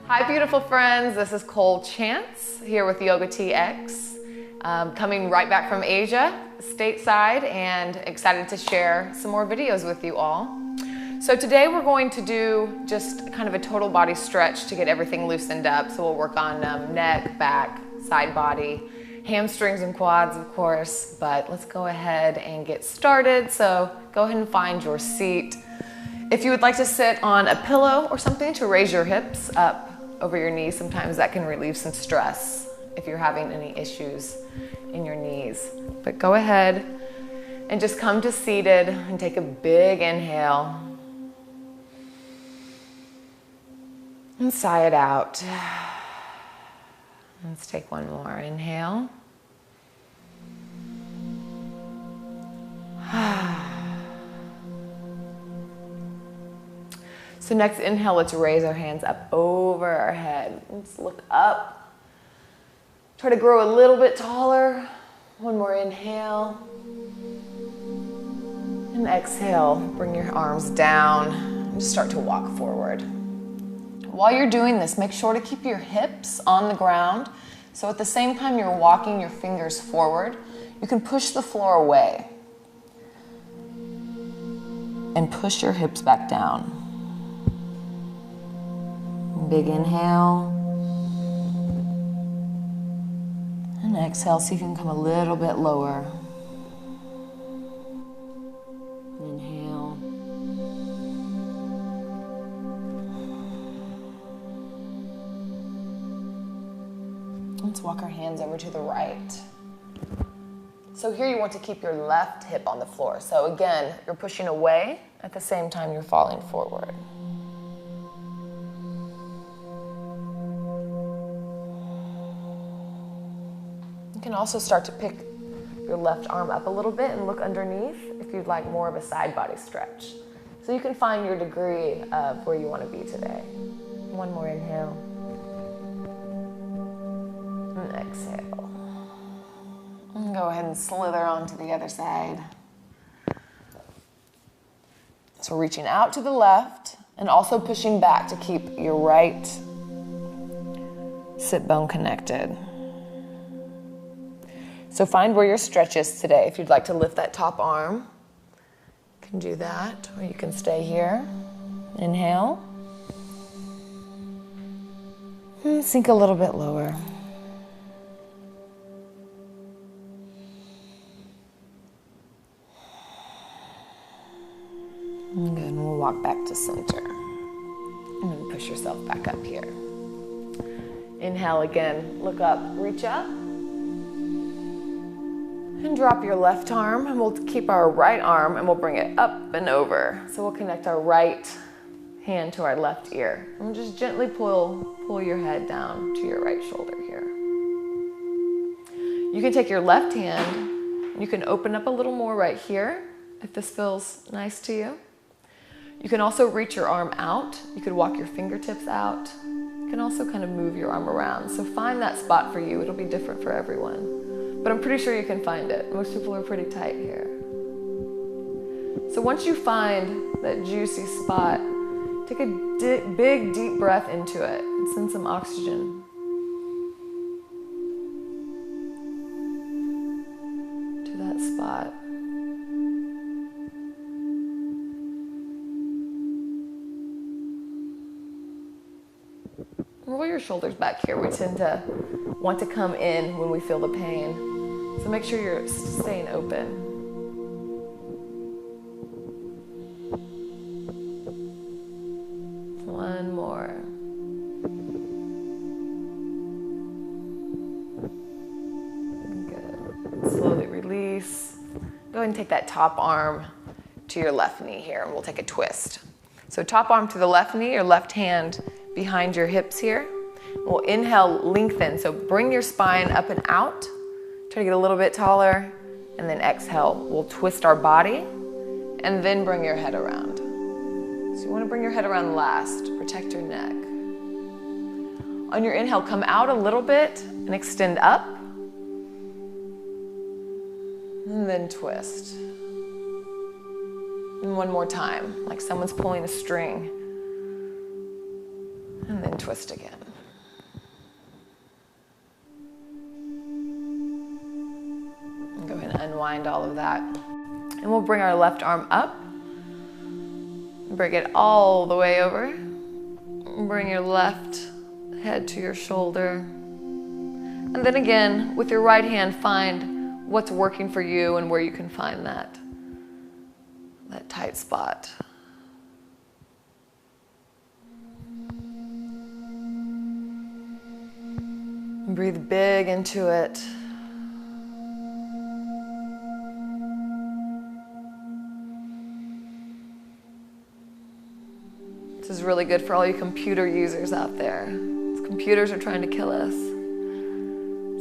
Hi beautiful friends, this is Cole Chance here with Yoga TX, coming right back from Asia, stateside, and excited to share some more videos with you all. So today we're going to do just kind of a total body stretch to get everything loosened up. So we'll work on neck, back, side body, hamstrings and quads of course, but let's go ahead and get started. So go ahead and find your seat. If you would like to sit on a pillow or something to raise your hips up over your knees, sometimes that can relieve some stress if you're having any issues in your knees. But go ahead and just come to seated and take a big inhale and sigh it out. Let's take one more inhale. So next inhale, let's raise our hands up over our head. Let's look up. Try to grow a little bit taller. One more inhale. And exhale, bring your arms down and just start to walk forward. While you're doing this, make sure to keep your hips on the ground. So at the same time you're walking your fingers forward, you can push the floor away and push your hips back down. Big inhale. And exhale so you can come a little bit lower. Inhale. Let's walk our hands over to the right. So here you want to keep your left hip on the floor. So again, you're pushing away at the same time you're falling forward. You can also start to pick your left arm up a little bit and look underneath if you'd like more of a side body stretch. So you can find your degree of where you want to be today. One more inhale. And exhale. And go ahead and slither onto the other side. So reaching out to the left and also pushing back to keep your right sit bone connected. So find where your stretch is today. If you'd like to lift that top arm, you can do that, or you can stay here. Inhale. And sink a little bit lower. Good, and we'll walk back to center. And then push yourself back up here. Inhale again, look up, reach up. And drop your left arm, and we'll keep our right arm and we'll bring it up and over. So we'll connect our right hand to our left ear. And we'll just gently pull your head down to your right shoulder here. You can take your left hand, and you can open up a little more right here if this feels nice to you. You can also reach your arm out. You could walk your fingertips out. You can also kind of move your arm around. So find that spot for you. It'll be different for everyone. But I'm pretty sure you can find it. Most people are pretty tight here. So once you find that juicy spot, take a big, deep breath into it and send some oxygen to that spot. Roll your shoulders back here. We tend to want to come in when we feel the pain. So make sure you're staying open. One more. Good. Slowly release. Go ahead and take that top arm to your left knee here, and we'll take a twist. So top arm to the left knee, your left hand behind your hips here. We'll inhale, lengthen. So bring your spine up and out. Try to get a little bit taller. And then exhale. We'll twist our body and then bring your head around. So you want to bring your head around last. Protect your neck. On your inhale, come out a little bit and extend up. And then twist. And one more time, like someone's pulling a string. And then twist again. And go ahead and unwind all of that. And we'll bring our left arm up. Bring it all the way over. Bring your left head to your shoulder. And then again, with your right hand, find what's working for you and where you can find that tight spot. And breathe big into it. This is really good for all you computer users out there. Computers are trying to kill us.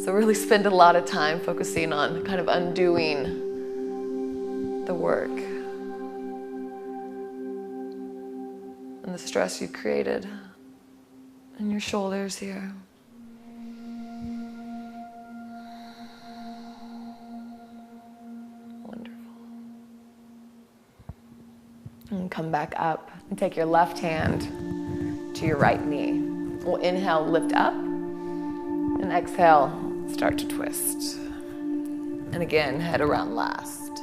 So really spend a lot of time focusing on kind of undoing the work and the stress you created in your shoulders here. And come back up and take your left hand to your right knee. We'll inhale, lift up, and exhale, start to twist. And again, head around last.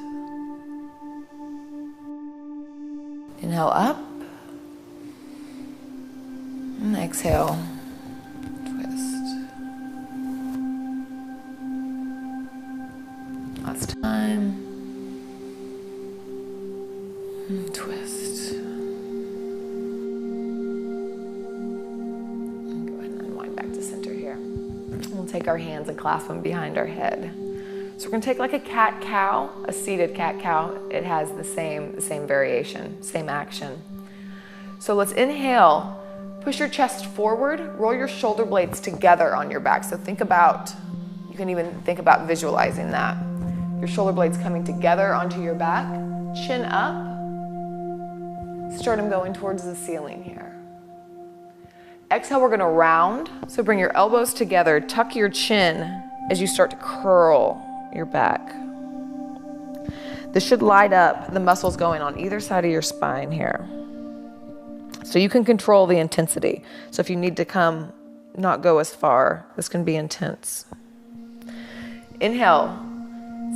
Inhale up, and exhale, twist. Last time. Twist. And go ahead and unwind back to center here. We'll take our hands and clasp them behind our head. So we're going to take like a cat-cow, a seated cat-cow. It has the same variation, same action. So let's inhale. Push your chest forward. Roll your shoulder blades together on your back. So think about, you can even think about visualizing that. Your shoulder blades coming together onto your back. Chin up. Sternum going towards the ceiling here. Exhale, we're going to round. So bring your elbows together, tuck your chin as you start to curl your back. This should light up the muscles going on either side of your spine here. So you can control the intensity. So if you need to not go as far, this can be intense. Inhale,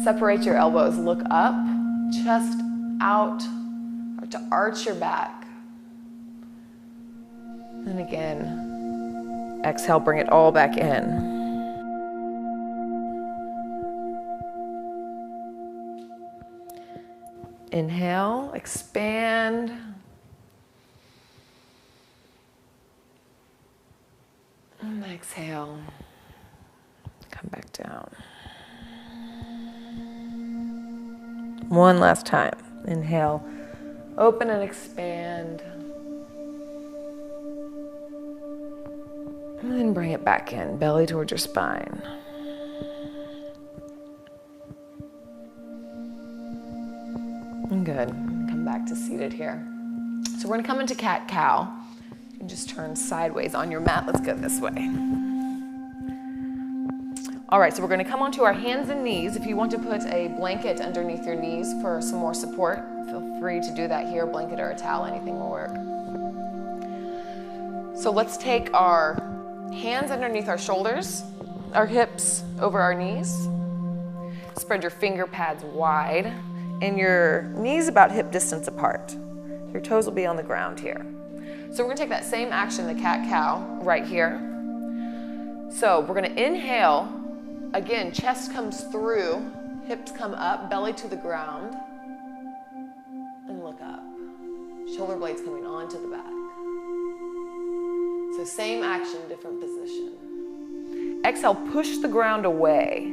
separate your elbows, look up, chest out. To arch your back. And again, exhale, bring it all back in. Inhale, expand. And exhale, come back down. One last time. Inhale. Open and expand. And then bring it back in, belly towards your spine. And good. Come back to seated here. So we're going to come into cat-cow. You can just turn sideways on your mat. Let's go this way. All right, so we're going to come onto our hands and knees. If you want to put a blanket underneath your knees for some more support, feel free to do that here. A blanket or a towel, anything will work. So let's take our hands underneath our shoulders, our hips over our knees. Spread your finger pads wide and your knees about hip distance apart. Your toes will be on the ground here. So we're going to take that same action, the cat-cow, right here. So we're going to inhale. Again, chest comes through, hips come up, belly to the ground, and look up. Shoulder blades coming onto the back. So same action, different position. Exhale, push the ground away.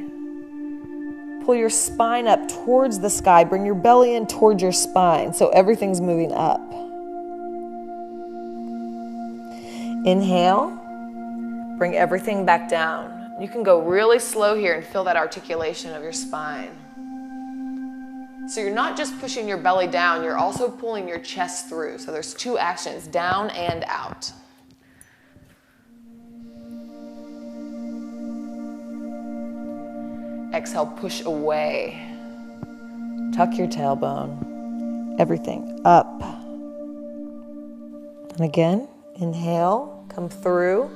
Pull your spine up towards the sky. Bring your belly in towards your spine so everything's moving up. Inhale, bring everything back down. You can go really slow here and feel that articulation of your spine. So you're not just pushing your belly down, you're also pulling your chest through. So there's two actions, down and out. Exhale, push away. Tuck your tailbone. Everything up. And again, inhale. Come through.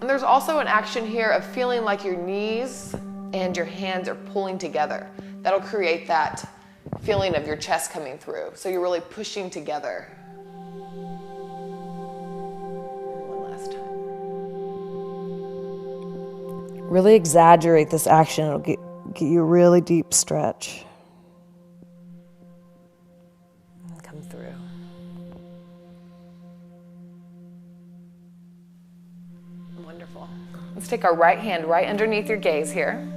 And there's also an action here of feeling like your knees and your hands are pulling together. That'll create that feeling of your chest coming through. So you're really pushing together. One last time. Really exaggerate this action. It'll get you a really deep stretch. And come through. Wonderful. Let's take our right hand right underneath your gaze here.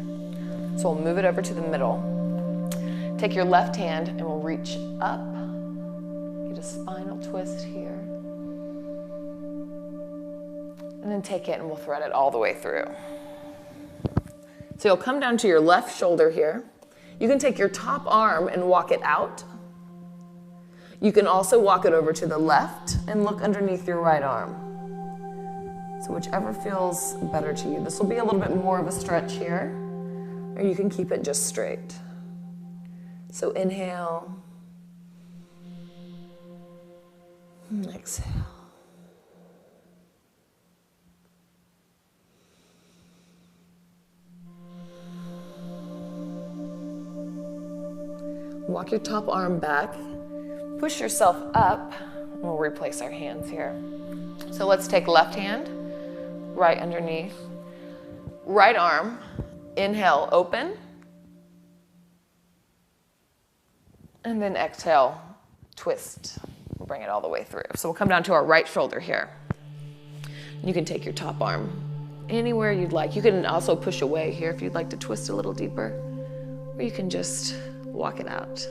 So we'll move it over to the middle. Take your left hand and we'll reach up. Get a spinal twist here. And then take it and we'll thread it all the way through. So you'll come down to your left shoulder here. You can take your top arm and walk it out. You can also walk it over to the left and look underneath your right arm. So whichever feels better to you. This will be a little bit more of a stretch here, or you can keep it just straight. So inhale, and exhale. Walk your top arm back, push yourself up, and we'll replace our hands here. So let's take left hand, right underneath, right arm, inhale, open, and then exhale, twist. We'll bring it all the way through. So we'll come down to our right shoulder here. You can take your top arm anywhere you'd like. You can also push away here if you'd like to twist a little deeper, or you can just walk it out.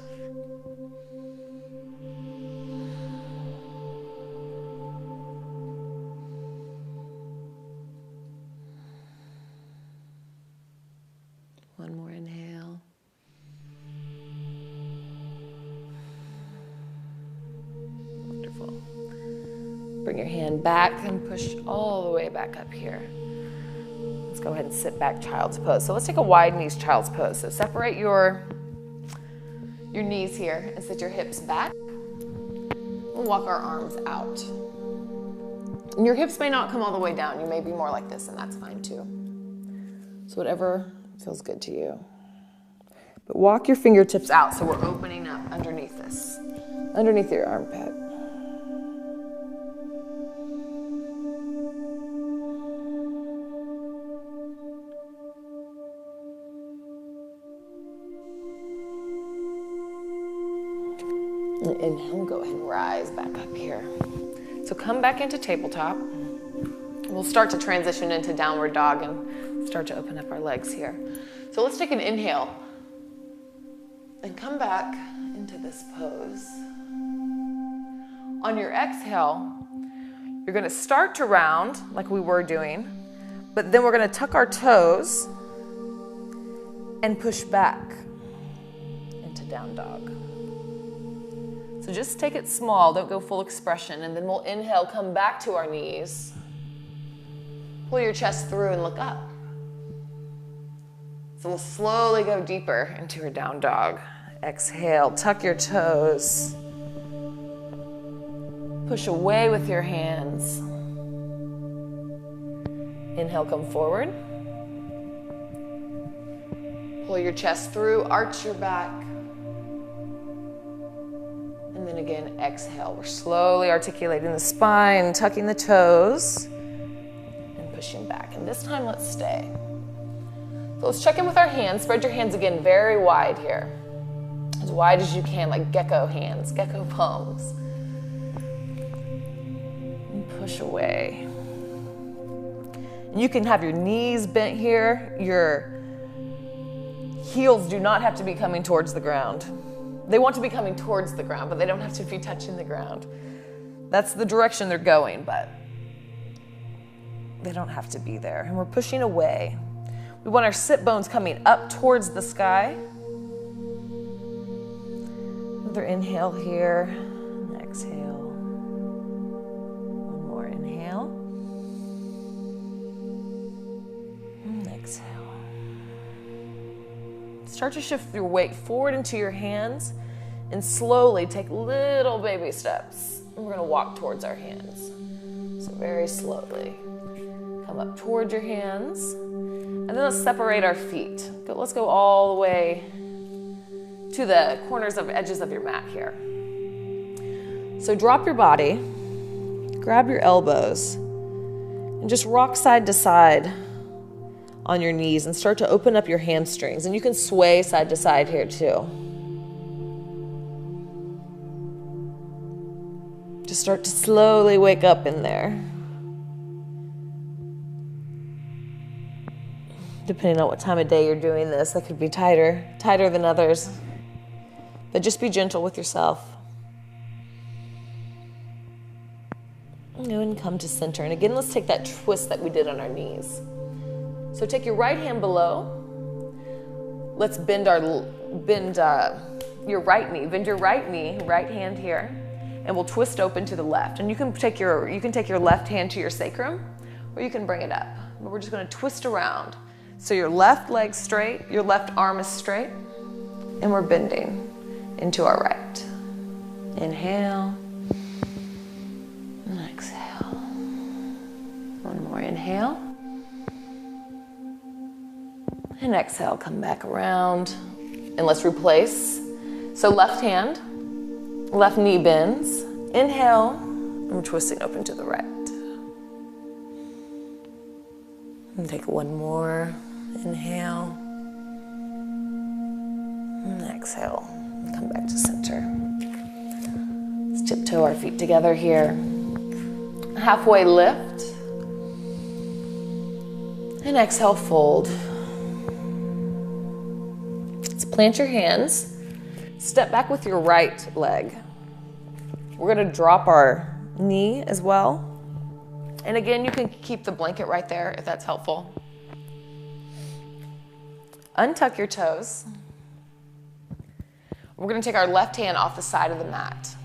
One more inhale. Wonderful. Bring your hand back and push all the way back up here. Let's go ahead and sit back, child's pose. So let's take a wide knees child's pose. So separate your knees here and sit your hips back. We'll walk our arms out. And your hips may not come all the way down. You may be more like this, and that's fine too. So whatever feels good to you. But walk your fingertips out so we're opening up underneath this, underneath your armpit. And inhale, go ahead and rise back up here. So come back into tabletop. We'll start to transition into downward dog and start to open up our legs here. So let's take an inhale and come back into this pose. On your exhale, you're going to start to round like we were doing, but then we're going to tuck our toes and push back into down dog. So just take it small, don't go full expression, and then we'll inhale, come back to our knees. Pull your chest through and look up. So we'll slowly go deeper into a down dog. Exhale, tuck your toes. Push away with your hands. Inhale, come forward. Pull your chest through, arch your back. And then again, exhale. We're slowly articulating the spine, tucking the toes, and pushing back. And this time, let's stay. So let's check in with our hands. Spread your hands again very wide here. As wide as you can, like gecko hands, gecko palms. And push away. And you can have your knees bent here. Your heels do not have to be coming towards the ground. They want to be coming towards the ground, but they don't have to be touching the ground. That's the direction they're going, but they don't have to be there. And we're pushing away. We want our sit bones coming up towards the sky. Another inhale here, and exhale. One more inhale. And exhale. Start to shift your weight forward into your hands and slowly take little baby steps and we're gonna walk towards our hands. So very slowly, come up towards your hands, and then let's separate our feet. Let's go all the way to the corners of edges of your mat here. So drop your body, grab your elbows, and just rock side to side on your knees and start to open up your hamstrings. And you can sway side to side here too. Just start to slowly wake up in there. Depending on what time of day you're doing this, that could be tighter than others. But just be gentle with yourself. And come to center. And again, let's take that twist that we did on our knees. So take your right hand below. Let's bend your right knee. Bend your right knee, right hand here, and we'll twist open to the left. And you can take your left hand to your sacrum, or you can bring it up. But we're just going to twist around. So your left leg's straight, your left arm is straight, and we're bending into our right. Inhale. And exhale. One more inhale. And exhale, come back around. And let's replace. So left hand, left knee bends. Inhale, and we're twisting open to the right. And take one more. Inhale. And exhale. And come back to center. Let's tiptoe our feet together here. Halfway lift. And exhale, fold. Let's plant your hands. Step back with your right leg. We're going to drop our knee as well. And again, you can keep the blanket right there if that's helpful. Untuck your toes. We're going to take our left hand off the side of the mat.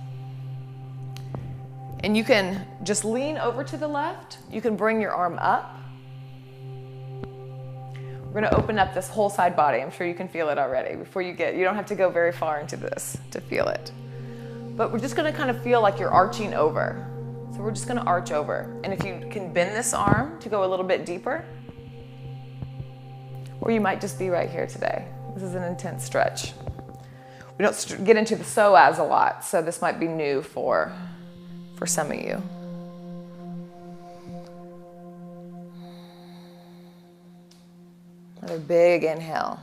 And you can just lean over to the left. You can bring your arm up. We're going to open up this whole side body. I'm sure you can feel it already you don't have to go very far into this to feel it. But we're just going to kind of feel like you're arching over. So we're just going to arch over. And if you can bend this arm to go a little bit deeper, or you might just be right here today. This is an intense stretch. We don't get into the psoas a lot, so this might be new for some of you. Another big inhale.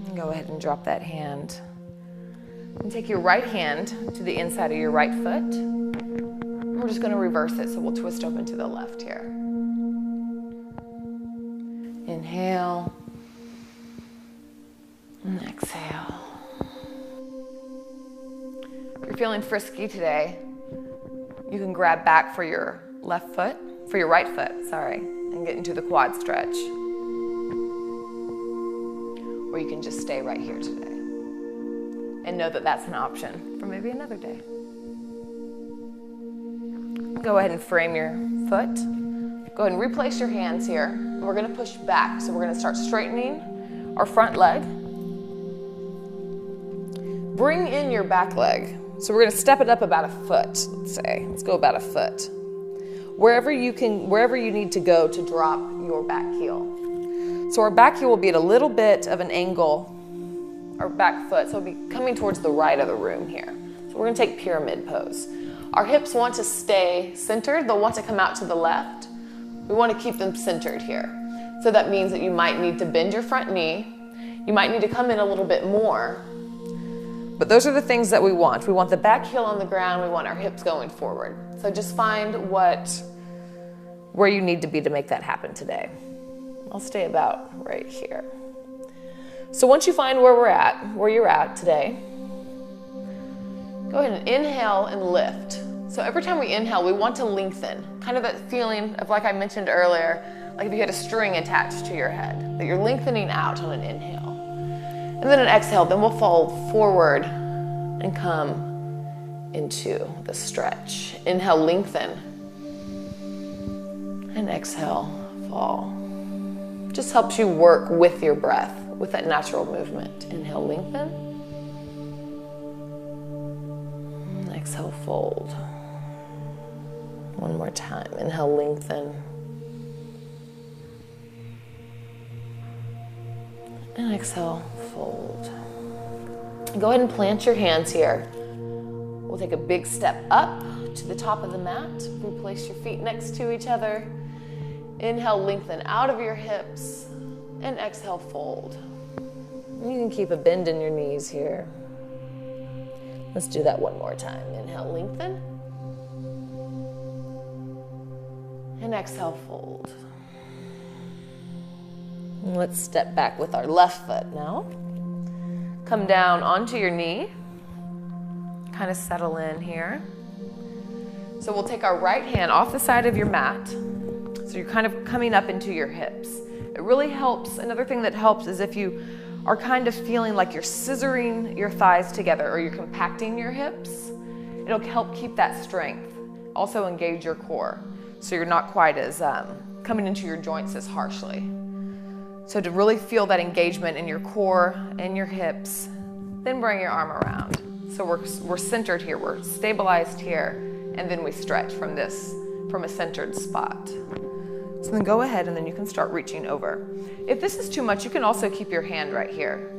And go ahead and drop that hand. And take your right hand to the inside of your right foot. And we're just going to reverse it, so we'll twist open to the left here. Inhale. And exhale. If you're feeling frisky today, you can grab back for your right foot, and get into the quad stretch. Or you can just stay right here today. And know that that's an option for maybe another day. Go ahead and frame your foot. Go ahead and replace your hands here. And we're going to push back. So we're going to start straightening our front leg. Bring in your back leg. So we're going to step it up about a foot, let's say. Let's go about a foot. Wherever you need to go to drop your back heel. So our back heel will be at a little bit of an angle, our back foot, so it'll be coming towards the right of the room here. So we're going to take pyramid pose. Our hips want to stay centered. They'll want to come out to the left. We want to keep them centered here. So that means that you might need to bend your front knee. You might need to come in a little bit more. But those are the things that we want. We want the back heel on the ground. We want our hips going forward. So just find where you need to be to make that happen today. I'll stay about right here. So once you find where you're at today, go ahead and inhale and lift. So every time we inhale, we want to lengthen. Kind of that feeling of, like I mentioned earlier, like if you had a string attached to your head, that you're lengthening out on an inhale. And then an exhale, then we'll fall forward and come into the stretch. Inhale, lengthen. And exhale, fall. Just helps you work with your breath, with that natural movement. Inhale, lengthen. exhale, fold. One more time. Inhale, lengthen. And exhale, fold. Go ahead and plant your hands here. We'll take a big step up to the top of the mat. Replace your feet next to each other. Inhale, lengthen out of your hips. And exhale, fold. You can keep a bend in your knees here. Let's do that one more time. Inhale, lengthen. And exhale, fold. And let's step back with our left foot now. Come down onto your knee. Kind of settle in here. So we'll take our right hand off the side of your mat. So you're kind of coming up into your hips. It really helps. Another thing that helps is if you are kind of feeling like you're scissoring your thighs together or you're compacting your hips, it'll help keep that strength. Also engage your core so you're not quite as coming into your joints as harshly. So to really feel that engagement in your core and your hips, then bring your arm around. So we're centered here, we're stabilized here, and then we stretch from a centered spot. So then go ahead and then you can start reaching over. If this is too much, you can also keep your hand right here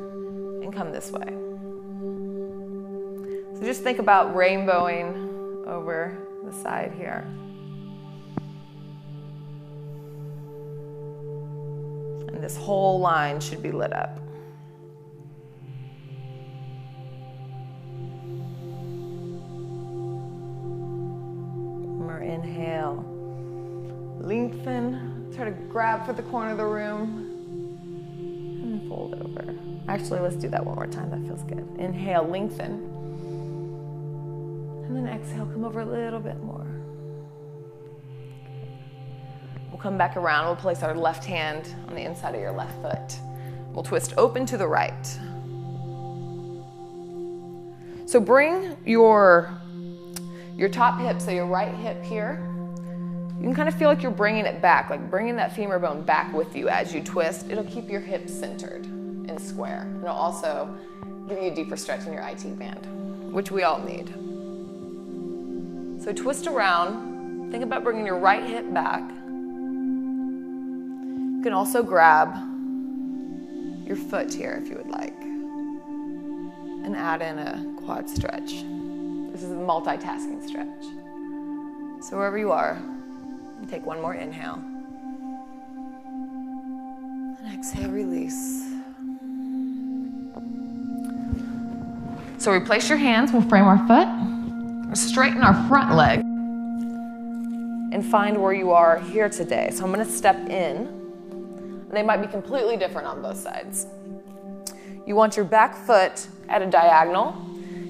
and come this way. So just think about rainbowing over the side here. And this whole line should be lit up. Inhale, lengthen, try to grab for the corner of the room, and fold over. Actually, let's do that one more time, that feels good. Inhale, lengthen, and then exhale, come over a little bit more. We'll come back around, we'll place our left hand on the inside of your left foot. We'll twist open to the right. So bring your top hip, so your right hip here, you can kind of feel like you're bringing it back, like bringing that femur bone back with you as you twist. It'll keep your hips centered and square. It'll also give you a deeper stretch in your IT band, which we all need. So twist around, think about bringing your right hip back. You can also grab your foot here if you would like, and add in a quad stretch. This is a multitasking stretch. So wherever you are, take one more inhale. And exhale, release. So replace your hands, we'll frame our foot. We'll straighten our front leg and find where you are here today. So I'm gonna step in. And they might be completely different on both sides. You want your back foot at a diagonal,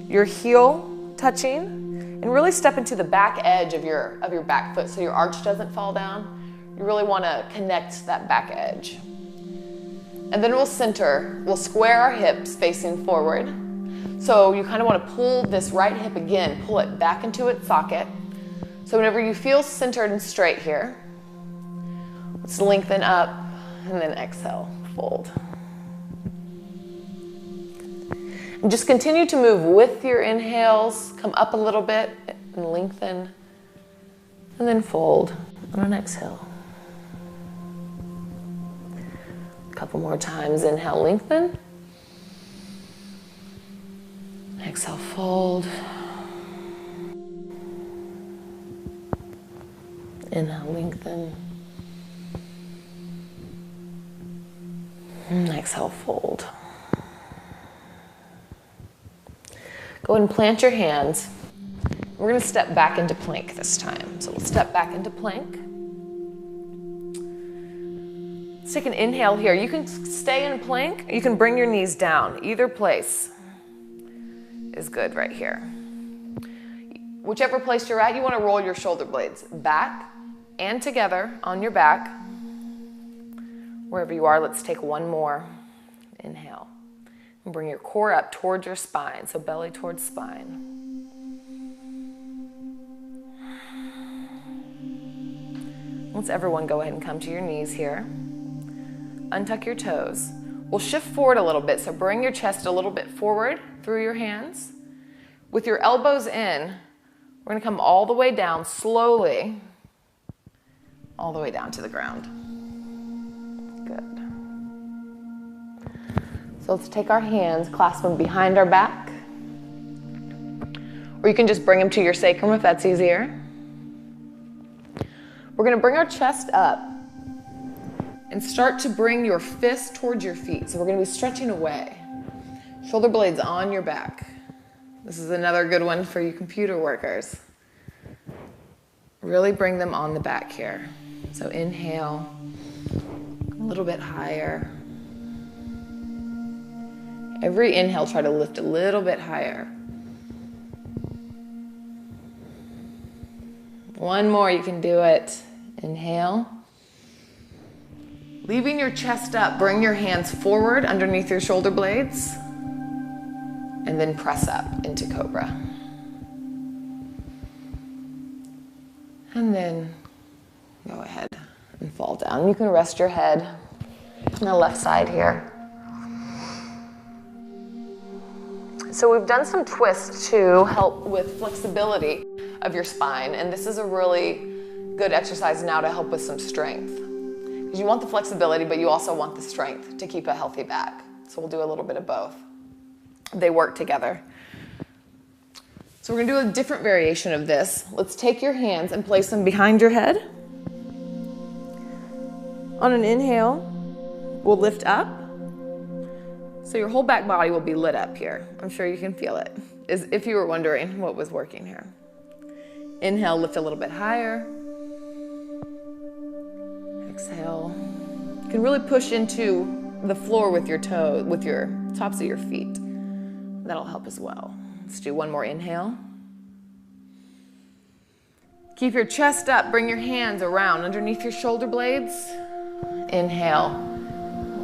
your heel touching, and really step into the back edge of your back foot so your arch doesn't fall down. You really want to connect that back edge. And then we'll square our hips facing forward. So you kind of want to pull this right hip again, pull it back into its socket. So whenever you feel centered and straight here, let's lengthen up and then exhale, fold. And just continue to move with your inhales. Come up a little bit and lengthen. And then fold on an exhale. A couple more times. Inhale, lengthen. Exhale, fold. Inhale, lengthen. And exhale, fold. Go ahead and plant your hands. We're going to step back into plank this time. So we'll step back into plank. Let's take an inhale here. You can stay in plank. You can bring your knees down. Either place is good right here. Whichever place you're at, you want to roll your shoulder blades back and together on your back. Wherever you are, let's take one more. Inhale. And bring your core up towards your spine, so belly towards spine. Let's everyone go ahead and come to your knees here. Untuck your toes. We'll shift forward a little bit, so bring your chest a little bit forward through your hands. With your elbows in, we're going to come all the way down slowly, all the way down to the ground. Good. So let's take our hands, clasp them behind our back. Or you can just bring them to your sacrum if that's easier. We're going to bring our chest up and start to bring your fist towards your feet. So we're going to be stretching away. Shoulder blades on your back. This is another good one for you computer workers. Really bring them on the back here. So inhale, a little bit higher. Every inhale, try to lift a little bit higher. One more, you can do it. Inhale. Leaving your chest up, bring your hands forward underneath your shoulder blades, and then press up into cobra. And then go ahead and fall down. You can rest your head on the left side here. So we've done some twists to help with flexibility of your spine, and this is a really good exercise now to help with some strength. Because you want the flexibility, but you also want the strength to keep a healthy back. So we'll do a little bit of both. They work together. So we're going to do a different variation of this. Let's take your hands and place them behind your head. On an inhale, we'll lift up. So your whole back body will be lit up here. I'm sure you can feel it, if you were wondering what was working here. Inhale, lift a little bit higher. Exhale. You can really push into the floor with your toe, with your tops of your feet. That'll help as well. Let's do one more inhale. Keep your chest up, bring your hands around underneath your shoulder blades. Inhale,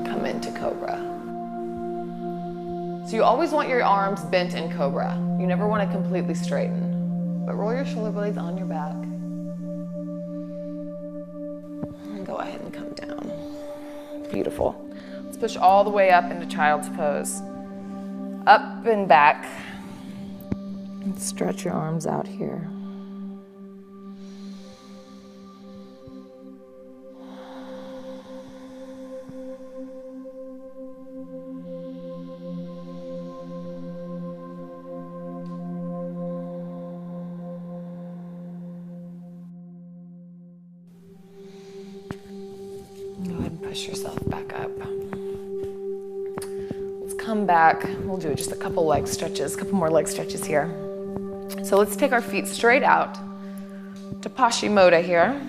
come into cobra. So you always want your arms bent in cobra. You never want to completely straighten, but roll your shoulder blades on your back. And go ahead and come down. Beautiful. Let's push all the way up into child's pose. Up and back. And stretch your arms out here. Go ahead and push yourself back up. Let's come back. We'll do just a couple leg stretches, a couple more leg stretches here. So let's take our feet straight out to Paschimottanasana here.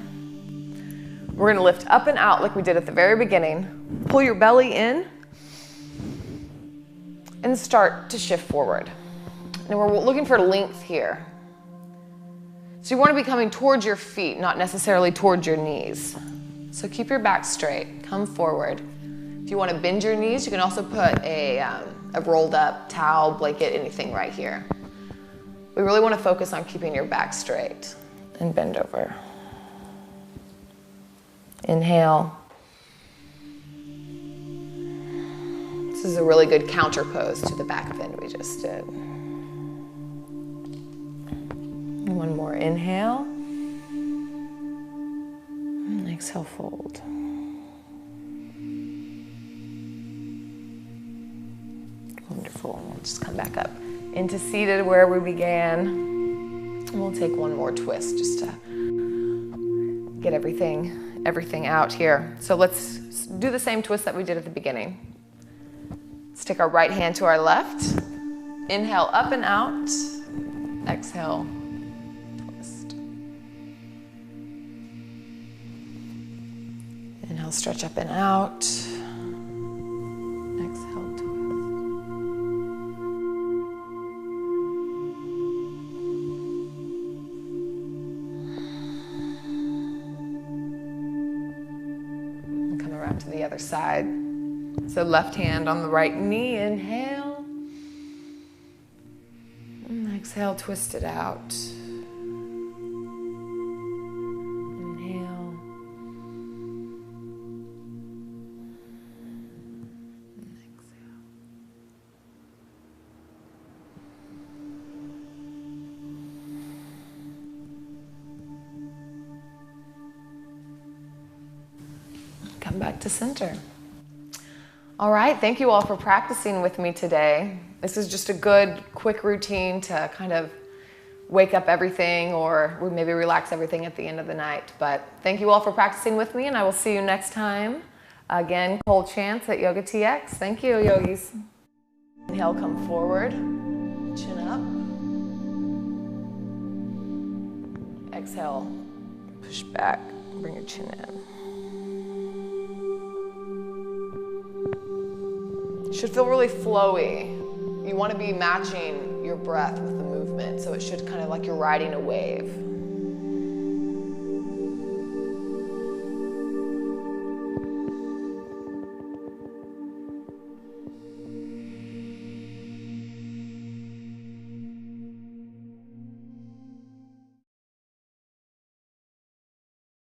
We're going to lift up and out like we did at the very beginning. Pull your belly in and start to shift forward. And we're looking for length here. So you want to be coming towards your feet, not necessarily towards your knees. So keep your back straight, come forward. If you want to bend your knees, you can also put a rolled up towel, blanket, anything right here. We really want to focus on keeping your back straight and bend over. Inhale. This is a really good counter pose to the back bend we just did. One more inhale. And exhale, fold. Wonderful. We'll just come back up into seated where we began. And we'll take one more twist just to get everything out here. So let's do the same twist that we did at the beginning. Let's take our right hand to our left. Inhale up and out. Exhale, twist. Inhale, stretch up and out. Exhale, twist. And come around to the other side. So left hand on the right knee, inhale. And exhale, twist it out. Inhale. And exhale. come back to center. All right, thank you all for practicing with me today. This is just a good, quick routine to kind of wake up everything or maybe relax everything at the end of the night. But thank you all for practicing with me, and I will see you next time. Again, cold chants at Yoga TX. Thank you, yogis. Inhale, come forward, chin up. Exhale, push back, bring your chin in. It should feel really flowy. You want to be matching your breath with the movement, so it should kind of like you're riding a wave.